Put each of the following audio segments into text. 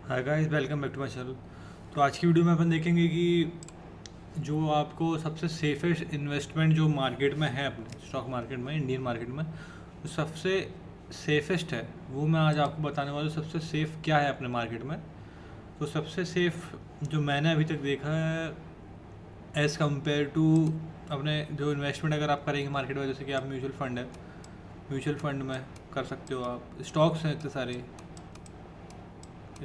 Hi guys, welcome back to my channel. तो आज की वीडियो में अपन देखेंगे कि जो आपको सबसे सेफेस्ट इन्वेस्टमेंट जो मार्केट में है, अपने स्टॉक मार्केट में, इंडियन मार्केट में, जो सबसे सेफेस्ट है वो मैं आज आपको बताने वाला हूँ। सबसे सेफ़ क्या है अपने मार्केट में। तो सबसे सेफ़ जो मैंने अभी तक देखा है एज़ कम्पेयर टू अपने जो इन्वेस्टमेंट अगर आप करेंगे मार्केट में, जैसे कि आप म्यूचुअल फंड है, म्यूचुअल फंड में कर सकते हो आप। स्टॉक्स हैं इतने सारे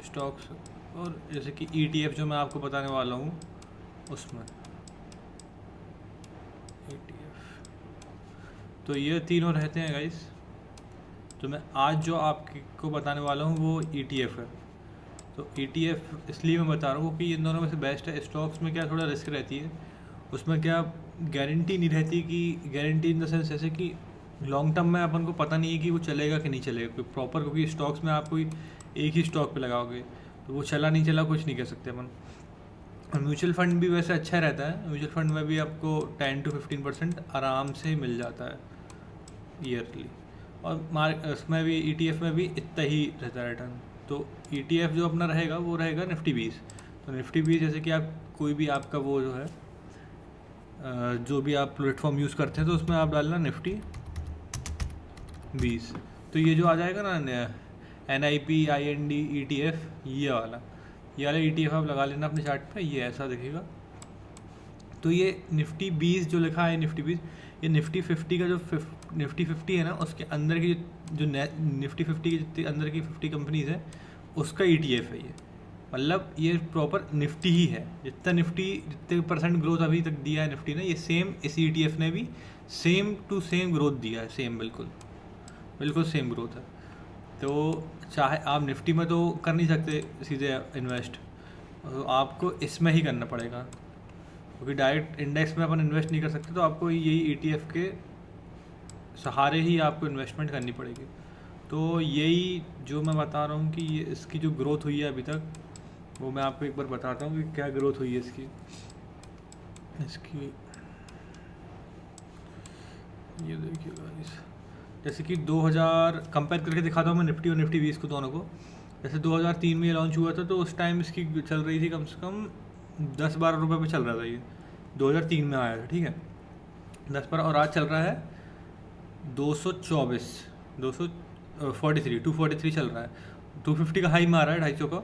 स्टॉक्स, और जैसे कि ETF जो मैं आपको बताने वाला हूँ उसमें ETF, तो ये तीनों रहते हैं गाइस। तो मैं आज जो आपको बताने वाला हूँ वो ETF है। तो ETF इसलिए मैं बता रहा हूँ क्योंकि इन दोनों में से बेस्ट है। स्टॉक्स में क्या थोड़ा रिस्क रहती है, उसमें क्या गारंटी नहीं रहती, कि गारंटी इन द सेंस जैसे कि लॉन्ग टर्म में अपन को पता नहीं है कि वो चलेगा कि नहीं चलेगा प्रॉपर, क्योंकि स्टॉक्स में आप कोई एक ही स्टॉक पे लगाओगे तो वो चला नहीं चला कुछ नहीं कह सकते अपन। और म्यूचुअल फंड भी वैसे अच्छा रहता है, म्यूचुअल फंड में भी आपको 10 to 15% आराम से मिल जाता है ईयरली। और उसमें भी ETF में भी इतना ही रहता है रिटर्न। तो ETF जो अपना रहेगा वो रहेगा निफ्टी 20। तो निफ्टी 20 जैसे कि आप कोई भी आपका वो जो है जो भी आप प्लेटफॉर्म यूज़ करते हैं तो उसमें आप डालना निफ्टी 20। तो ये जो आ जाएगा ना NIPIND ETF, ये वाला ETF आप लगा लेना अपने चार्ट पे, ये ऐसा दिखेगा। तो ये निफ्टी 20 जो लिखा है निफ्टी 20, ये निफ्टी 50 का जो निफ्टी 50 है ना, उसके अंदर की जो निफ्टी 50 के जितने अंदर की 50 कंपनीज है उसका ETF है ये। मतलब ये प्रॉपर निफ्टी ही है। जितने परसेंट ग्रोथ अभी तक दिया है निफ्टी ने, ये सेम इस ETF ने भी सेम टू सेम ग्रोथ दिया है। सेम बिल्कुल बिल्कुल सेम ग्रोथ है। तो चाहे आप निफ्टी में तो कर नहीं सकते सीधे इन्वेस्ट, तो आपको इसमें ही करना पड़ेगा, क्योंकि डायरेक्ट इंडेक्स में अपन इन्वेस्ट नहीं कर सकते। तो आपको यही ETF के सहारे ही आपको इन्वेस्टमेंट करनी पड़ेगी। तो यही जो मैं बता रहा हूँ कि ये इसकी जो ग्रोथ हुई है अभी तक, वो मैं आपको एक बार बताता हूँ कि क्या ग्रोथ हुई है इसकी इसकी ये देखिएगा जैसे कि 2000 कंपेयर करके दिखाता हूँ मैं निफ्टी और निफ्टी 20 को दोनों को। जैसे 2003 में ये लॉन्च हुआ था तो उस टाइम इसकी चल रही थी कम से कम 10-12 रुपये पे चल रहा था ये। 2003 में आया था, ठीक है, 10 पर, और आज चल रहा है 224, 243 चल रहा है। 250 का हाई मारा है, 250 का।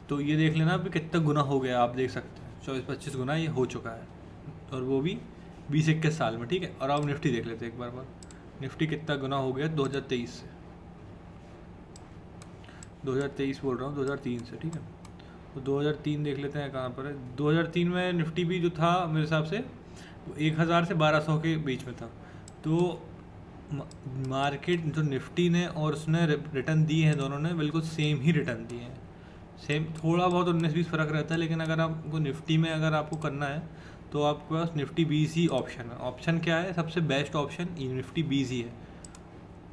तो ये देख लेना अभी कितना गुना हो गया, आप देख सकते हैं 24-25 गुना ये हो चुका है, और वो भी 20-21 साल में, ठीक है। और आप निफ्टी देख लेते हैं एक बार निफ्टी कितना गुना हो गया 2023 से, 2023 बोल रहा हूँ, 2003 से, ठीक है। तो 2003 देख लेते हैं कहाँ पर है। 2003 में निफ्टी भी जो था मेरे हिसाब से वो 1000 से 1200 के बीच में था। तो मार्केट जो निफ्टी ने और उसने रिटर्न दिए हैं, दोनों ने बिल्कुल सेम ही रिटर्न दिए हैं। सेम, थोड़ा बहुत 19-20 फ़र्क रहता है, लेकिन अगर आपको निफ्टी में अगर आपको करना है तो आपके पास निफ्टी 20 ही ऑप्शन है। ऑप्शन क्या है, सबसे बेस्ट ऑप्शन निफ्टी 20 ही है।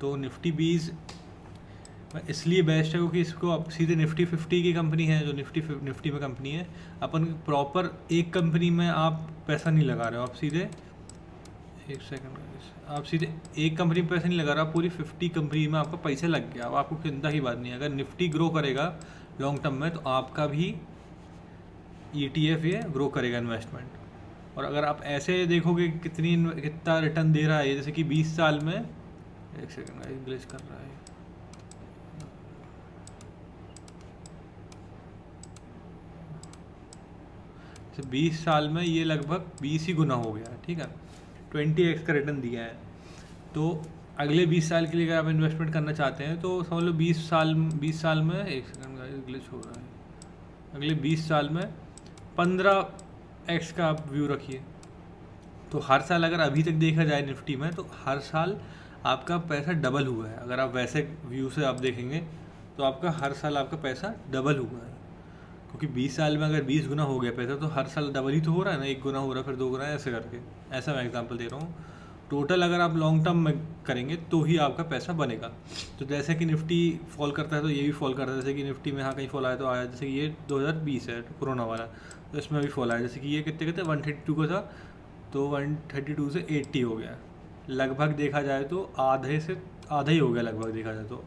तो निफ्टी 20 इसलिए बेस्ट है क्योंकि इसको आप सीधे निफ्टी 50 की कंपनी है, जो निफ्टी में कंपनी है, अपन प्रॉपर एक कंपनी में आप पैसा नहीं लगा रहे हो, आप सीधे एक सेकंड, आप सीधे एक कंपनी में पैसा नहीं लगा रहा, पूरी 50 कंपनी में आपका पैसा लग गया। अब आपको चिंता की बात नहीं है। अगर निफ्टी ग्रो करेगा लॉन्ग टर्म में तो आपका भी ETF ये ग्रो करेगा इन्वेस्टमेंट। और अगर आप ऐसे देखोगे कितना रिटर्न दे रहा है, जैसे कि 20 साल में, एक सेकंड ग्लिच कर रहा है, जैसे 20 साल में ये लगभग 20 ही गुना हो गया है, ठीक है। 20x का रिटर्न दिया है। तो अगले 20 साल के लिए अगर आप इन्वेस्टमेंट करना चाहते हैं तो समझ लो 20 साल में, एक सेकंड ग्लिच हो रहा है, अगले 20 साल में 15x का आप व्यू रखिए। तो हर साल अगर अभी तक देखा जाए निफ्टी में, तो हर साल आपका पैसा डबल हुआ है। अगर आप वैसे व्यू से आप देखेंगे तो आपका हर साल आपका पैसा डबल हुआ है, क्योंकि 20 साल में अगर 20 गुना हो गया पैसा तो हर साल डबल ही तो हो रहा है ना, एक गुना हो रहा है फिर 2 गुना, ऐसे करके। ऐसा मैं एग्जांपल दे रहा हूँ। टोटल अगर आप लॉन्ग टर्म में करेंगे तो ही आपका पैसा बनेगा। तो जैसे कि निफ्टी फॉल करता है तो ये भी फॉल करता है। जैसे कि निफ्टी में यहाँ कहीं फॉल आया तो आया, जैसे कि ये 2020 है कोरोना वाला, तो इसमें भी फॉल आया। जैसे कि ये कितने कहते हैं 132 का था, तो 132 से 80 हो गया लगभग, देखा जाए तो आधे से आधा ही हो गया लगभग देखा जाए तो।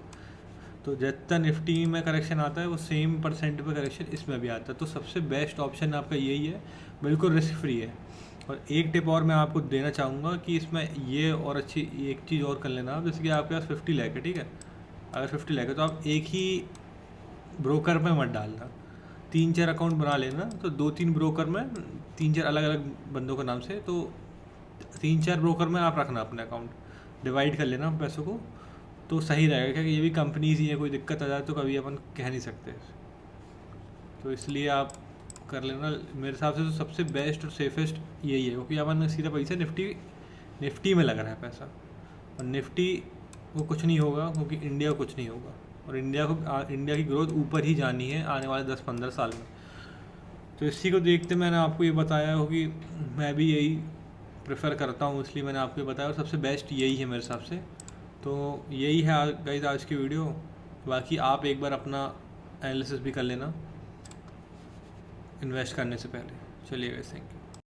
तो जितना निफ्टी में करेक्शन आता है वो सेम परसेंट पे करेक्शन इसमें भी आता है। तो सबसे बेस्ट ऑप्शन आपका यही है, बिल्कुल रिस्क फ्री है। और एक टिप और मैं आपको देना चाहूँगा कि इसमें ये और अच्छी एक चीज़ और कर लेना आप, जैसे कि आपके पास 50 लाख है, ठीक है, अगर 50 लाख है तो आप एक ही ब्रोकर में मत डालना, 3-4 अकाउंट बना लेना। तो 2-3 ब्रोकर में 3-4 अलग अलग बंदों के नाम से, तो 3-4 ब्रोकर में आप रखना अपने अकाउंट, डिवाइड कर लेना पैसों को, तो सही रहेगा। क्योंकि ये भी कंपनीज ही है, कोई दिक्कत आ जाए तो कभी अपन कह नहीं सकते, तो इसलिए आप कर लेना। मेरे हिसाब से तो सबसे बेस्ट और सेफेस्ट यही है, क्योंकि अपन सीधा पैसा निफ्टी में लग रहा है पैसा, और निफ्टी वो कुछ नहीं होगा, क्योंकि इंडिया को कुछ नहीं होगा, और इंडिया की ग्रोथ ऊपर ही जानी है आने वाले 10-15 साल में। तो इसी को देखते मैंने आपको ये बताया हो कि मैं भी यही प्रेफर करता हूँ, इसलिए मैंने आपको ये बताया, और सबसे बेस्ट यही है मेरे हिसाब से। तो यही है गाइस आज की वीडियो। बाकी आप एक बार अपना एनालिसिस भी कर लेना इन्वेस्ट करने से पहले। चलिए गाइस, थैंक यू।